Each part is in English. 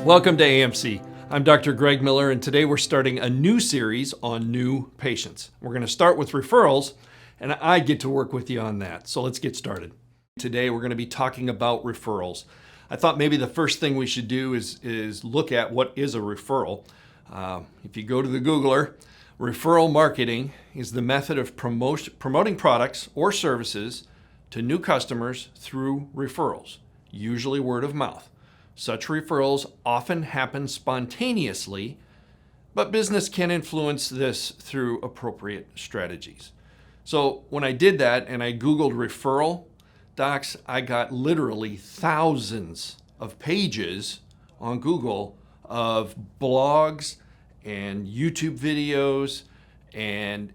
Welcome to AMC. I'm Dr. Greg Miller, and today we're starting a new series on new patients. We're going to start with referrals, and I get to work with you on that. So let's get started. Today we're going to be talking about referrals. I thought maybe the first thing we should do is look at what is a referral. If you go to the Googler, referral marketing is the method of promoting products or services to new customers through referrals, usually word of mouth. Such referrals often happen spontaneously, but business can influence this through appropriate strategies. So when I did that and I Googled referral docs, I got literally thousands of pages on Google of blogs and YouTube videos and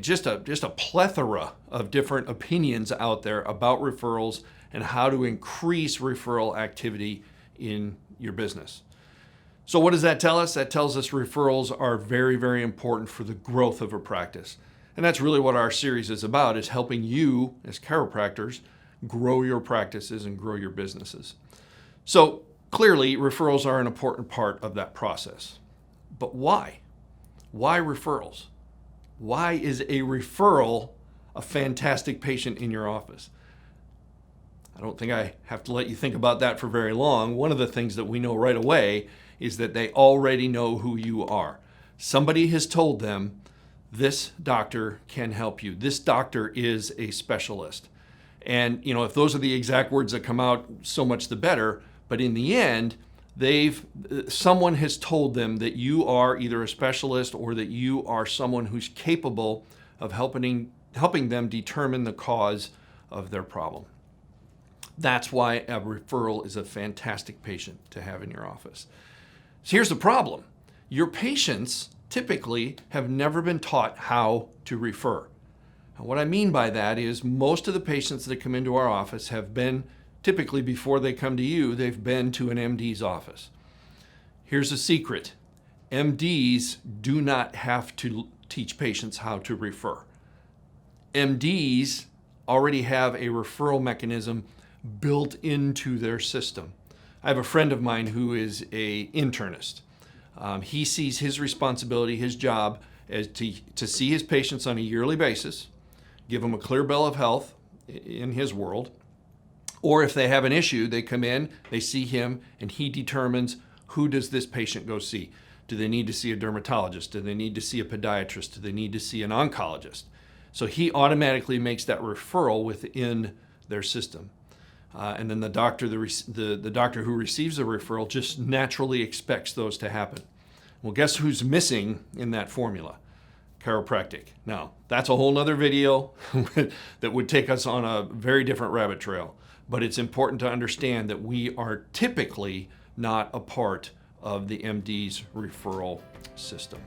just a plethora of different opinions out there about referrals and how to increase referral activity in your business. So what does that tell us? That tells us referrals are very, very important for the growth of a practice. And that's really what our series is about, is helping you as chiropractors grow your practices and grow your businesses. So clearly, referrals are an important part of that process. But why? Why referrals? Why is a referral a fantastic patient in your office? I don't think I have to let you think about that for very long. One of the things that we know right away is that they already know who you are. Somebody has told them, this doctor can help you. This doctor is a specialist. And if those are the exact words that come out, so much the better. But in the end, someone has told them that you are either a specialist or that you are someone who's capable of helping them determine the cause of their problem. That's why a referral is a fantastic patient to have in your office. So here's the problem. Your patients typically have never been taught how to refer. And what I mean by that is most of the patients that come into our office have been, typically before they come to you, they've been to an MD's office. Here's a secret. MDs do not have to teach patients how to refer. MDs already have a referral mechanism built into their system. I have a friend of mine who is an internist. He sees his responsibility, his job, as to see his patients on a yearly basis, give them a clear bill of health in his world, or if they have an issue, they come in, they see him, and he determines who does this patient go see. Do they need to see a dermatologist? Do they need to see a podiatrist? Do they need to see an oncologist? So he automatically makes that referral within their system. And then the doctor who receives the referral just naturally expects those to happen. Well, guess who's missing in that formula? Chiropractic. Now, that's a whole nother video that would take us on a very different rabbit trail. But it's important to understand that we are typically not a part of the MD's referral system.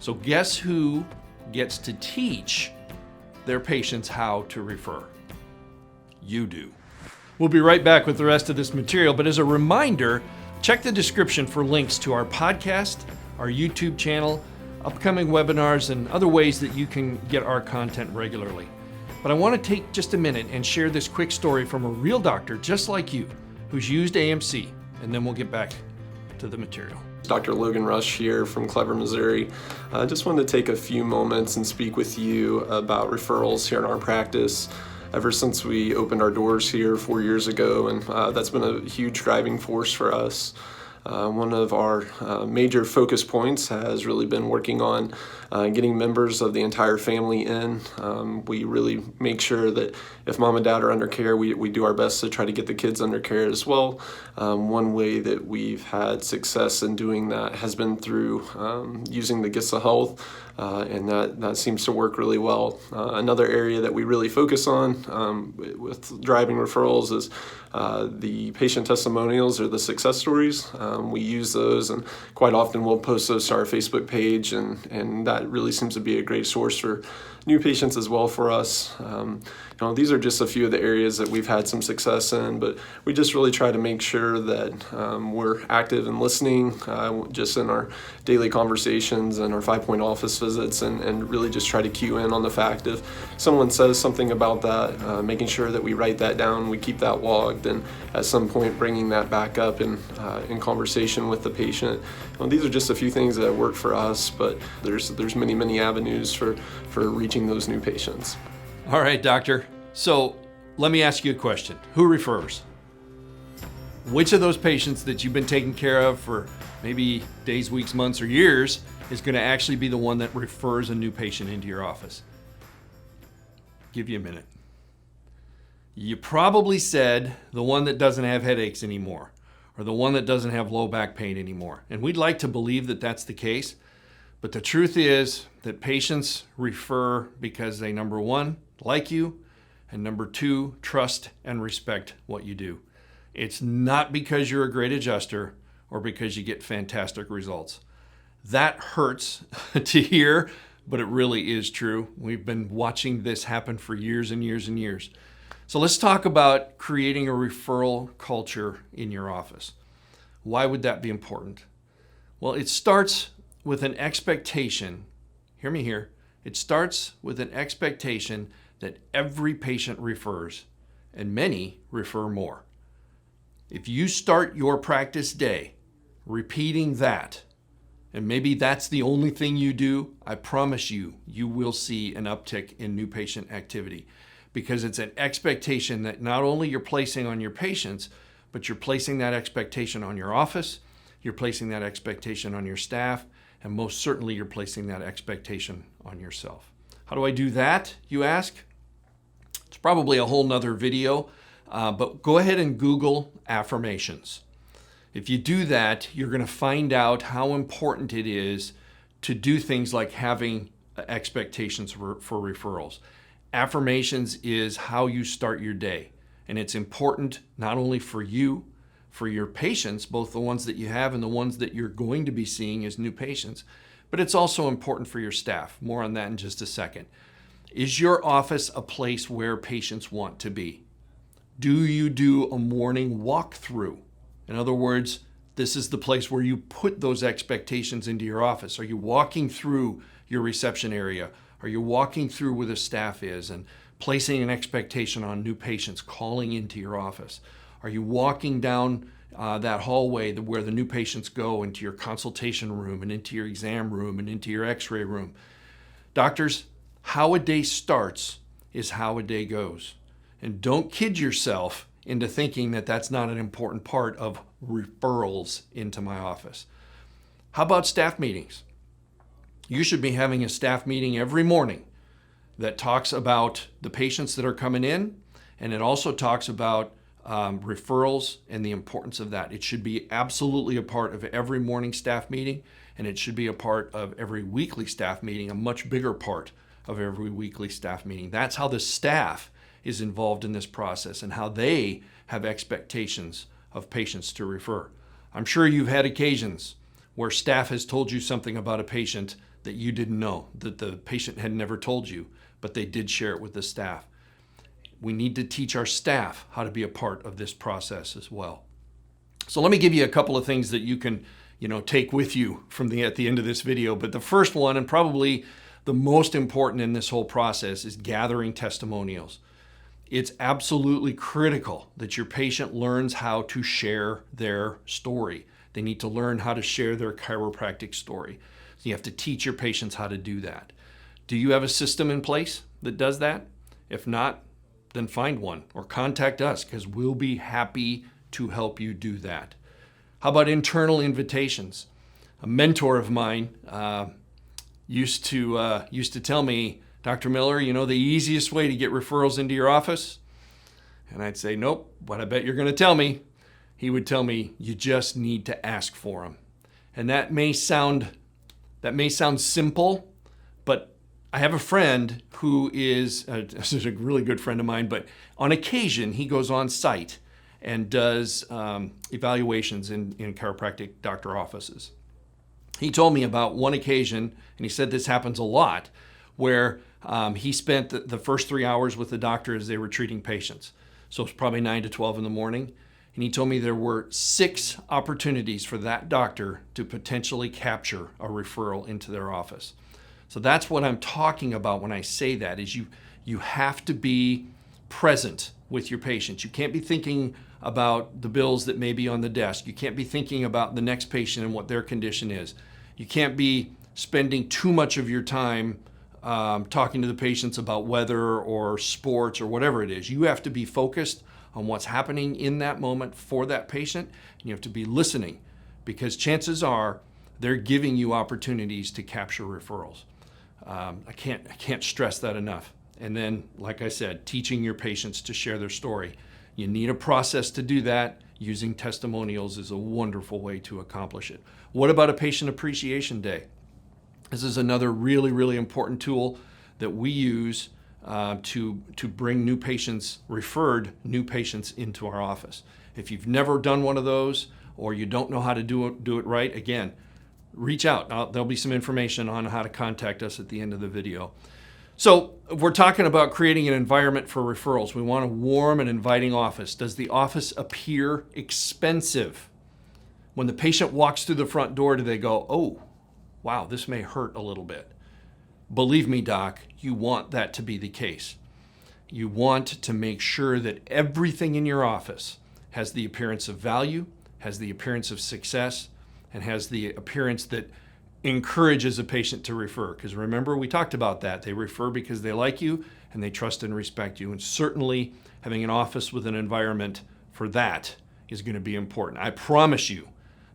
So guess who gets to teach their patients how to refer? You do. We'll be right back with the rest of this material, but as a reminder, check the description for links to our podcast, our YouTube channel, upcoming webinars, and other ways that you can get our content regularly. But I want to take just a minute and share this quick story from a real doctor just like you who's used AMC, and then we'll get back to the material. Dr. Logan Rush here from Clever, Missouri. I just wanted to take a few moments and speak with you about referrals here in our practice. Ever since we opened our doors here 4 years ago, and that's been a huge driving force for us. One of our major focus points has really been working on getting members of the entire family in. We really make sure that if mom and dad are under care, we do our best to try to get the kids under care as well. One way that we've had success in doing that has been through using the Gifts of Health, and that seems to work really well. Another area that we really focus on with driving referrals is the patient testimonials or the success stories. We use those, and quite often we'll post those to our Facebook page, and that really seems to be a great source for new patients as well for us. These are just a few of the areas that we've had some success in, but we just really try to make sure that we're active and listening just in our daily conversations and our 5-point office visits and really just try to cue in on the fact if someone says something about that, making sure that we write that down, we keep that logged, and at some point bringing that back up in conversation with the patient. These are just a few things that work for us, but there's many avenues for reaching those new patients. All right, doctor. So let me ask you a question. Who refers? Which of those patients that you've been taking care of for maybe days, weeks, months, or years is going to actually be the one that refers a new patient into your office? Give you a minute. You probably said the one that doesn't have headaches anymore, or the one that doesn't have low back pain anymore. And we'd like to believe that that's the case, but the truth is that patients refer because they, number one, like you, and number two, trust and respect what you do. It's not because you're a great adjuster or because you get fantastic results. That hurts to hear, but it really is true. We've been watching this happen for years and years and years. So let's talk about creating a referral culture in your office. Why would that be important? Well, it starts with an expectation. Hear me here. It starts with an expectation that every patient refers, and many refer more. If you start your practice day repeating that, and maybe that's the only thing you do, I promise you, you will see an uptick in new patient activity, because it's an expectation that not only you're placing on your patients, but you're placing that expectation on your office, you're placing that expectation on your staff, and most certainly you're placing that expectation on yourself. How do I do that, you ask? It's probably a whole nother video. But go ahead and Google affirmations. If you do that, you're going to find out how important it is to do things like having expectations for referrals. Affirmations is how you start your day. And it's important not only for you, for your patients, both the ones that you have and the ones that you're going to be seeing as new patients, but it's also important for your staff. More on that in just a second. Is your office a place where patients want to be? Do you do a morning walkthrough? In other words, this is the place where you put those expectations into your office. Are you walking through your reception area? Are you walking through where the staff is and placing an expectation on new patients calling into your office? Are you walking down that hallway where the new patients go into your consultation room and into your exam room and into your x-ray room? Doctors, how a day starts is how a day goes. And don't kid yourself into thinking that that's not an important part of referrals into my office. How about staff meetings? You should be having a staff meeting every morning that talks about the patients that are coming in, and it also talks about referrals and the importance of that. It should be absolutely a part of every morning staff meeting, and it should be a part of every weekly staff meeting, a much bigger part of every weekly staff meeting. That's how the staff is involved in this process and how they have expectations of patients to refer. I'm sure you've had occasions where staff has told you something about a patient that you didn't know, that the patient had never told you, but they did share it with the staff. We need to teach our staff how to be a part of this process as well. So let me give you a couple of things that you can, take with you from at the end of this video. But the first one, and probably the most important in this whole process, is gathering testimonials. It's absolutely critical that your patient learns how to share their story. They need to learn how to share their chiropractic story. So you have to teach your patients how to do that. Do you have a system in place that does that? If not, then find one or contact us, because we'll be happy to help you do that. How about internal invitations? A mentor of mine used to tell me, Dr. Miller, the easiest way to get referrals into your office? And I'd say, nope, but I bet you're going to tell me. He would tell me, you just need to ask for them. And that may sound simple, but I have a friend who is a really good friend of mine, but on occasion he goes on site and does evaluations in chiropractic doctor offices. He told me about one occasion, and he said this happens a lot, where he spent the first 3 hours with the doctor as they were treating patients. So it's probably 9 to 12 in the morning. And he told me there were 6 opportunities for that doctor to potentially capture a referral into their office. So that's what I'm talking about when I say that, is you have to be present with your patients. You can't be thinking about the bills that may be on the desk. You can't be thinking about the next patient and what their condition is. You can't be spending too much of your time talking to the patients about weather or sports or whatever it is. You have to be focused on what's happening in that moment for that patient. And you have to be listening, because chances are they're giving you opportunities to capture referrals. I can't stress that enough. And then, like I said, teaching your patients to share their story. You need a process to do that. Using testimonials is a wonderful way to accomplish it. What about a patient appreciation day? This is another really, really important tool that we use to bring referred new patients into our office. If you've never done one of those, or you don't know how to do it right, again, reach out. There'll be some information on how to contact us at the end of the video. So we're talking about creating an environment for referrals. We want a warm and inviting office. Does the office appear expensive? When the patient walks through the front door, do they go, oh, wow, this may hurt a little bit? Believe me, doc, you want that to be the case. You want to make sure that everything in your office has the appearance of value, has the appearance of success, and has the appearance that encourages a patient to refer. Because remember, we talked about that. They refer because they like you and they trust and respect you. And certainly having an office with an environment for that is going to be important. I promise you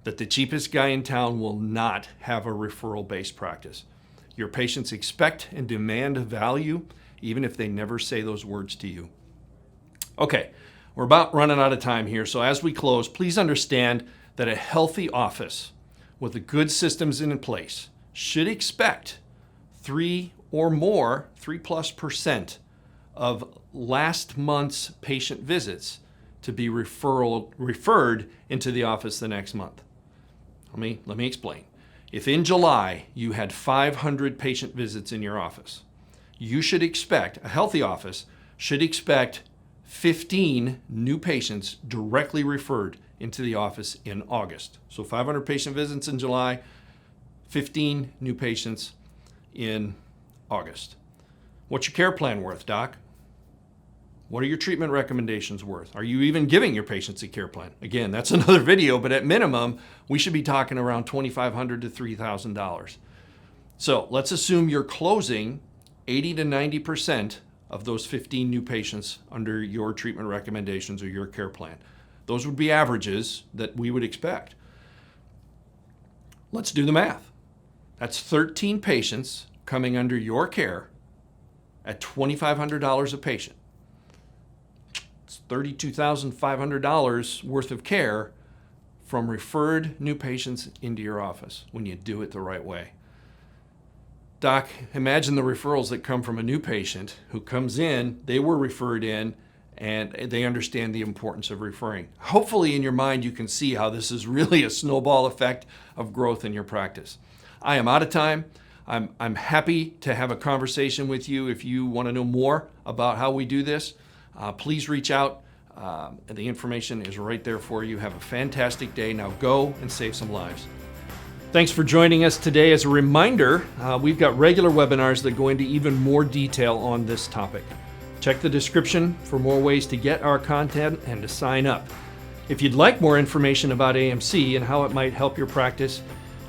that the cheapest guy in town will not have a referral-based practice. Your patients expect and demand value, even if they never say those words to you. Okay, we're about running out of time here. So as we close, please understand that a healthy office with the good systems in place should expect 3+% of last month's patient visits to be referred into the office the next month. Let me explain. If in July you had 500 patient visits in your office, you should expect, a healthy office should expect 15 new patients directly referred into the office in August. So 500 patient visits in July, 15 new patients in August. What's your care plan worth, doc? What are your treatment recommendations worth? Are you even giving your patients a care plan? Again, that's another video, but at minimum, we should be talking around $2,500 to $3,000. So let's assume you're closing 80 to 90% of those 15 new patients under your treatment recommendations or your care plan. Those would be averages that we would expect. Let's do the math. That's 13 patients coming under your care at $2,500 a patient. It's $32,500 worth of care from referred new patients into your office when you do it the right way. Doc, imagine the referrals that come from a new patient who comes in, they were referred in, and they understand the importance of referring. Hopefully in your mind you can see how this is really a snowball effect of growth in your practice. I am out of time. I'm happy to have a conversation with you. If you want to know more about how we do this, please reach out. The information is right there for you. Have a fantastic day. Now go and save some lives. Thanks for joining us today. As a reminder, we've got regular webinars that go into even more detail on this topic. Check the description for more ways to get our content and to sign up. If you'd like more information about AMC and how it might help your practice,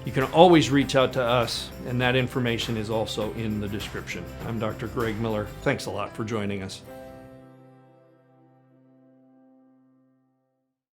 you can always reach out to us, and that information is also in the description. I'm Dr. Greg Miller. Thanks a lot for joining us.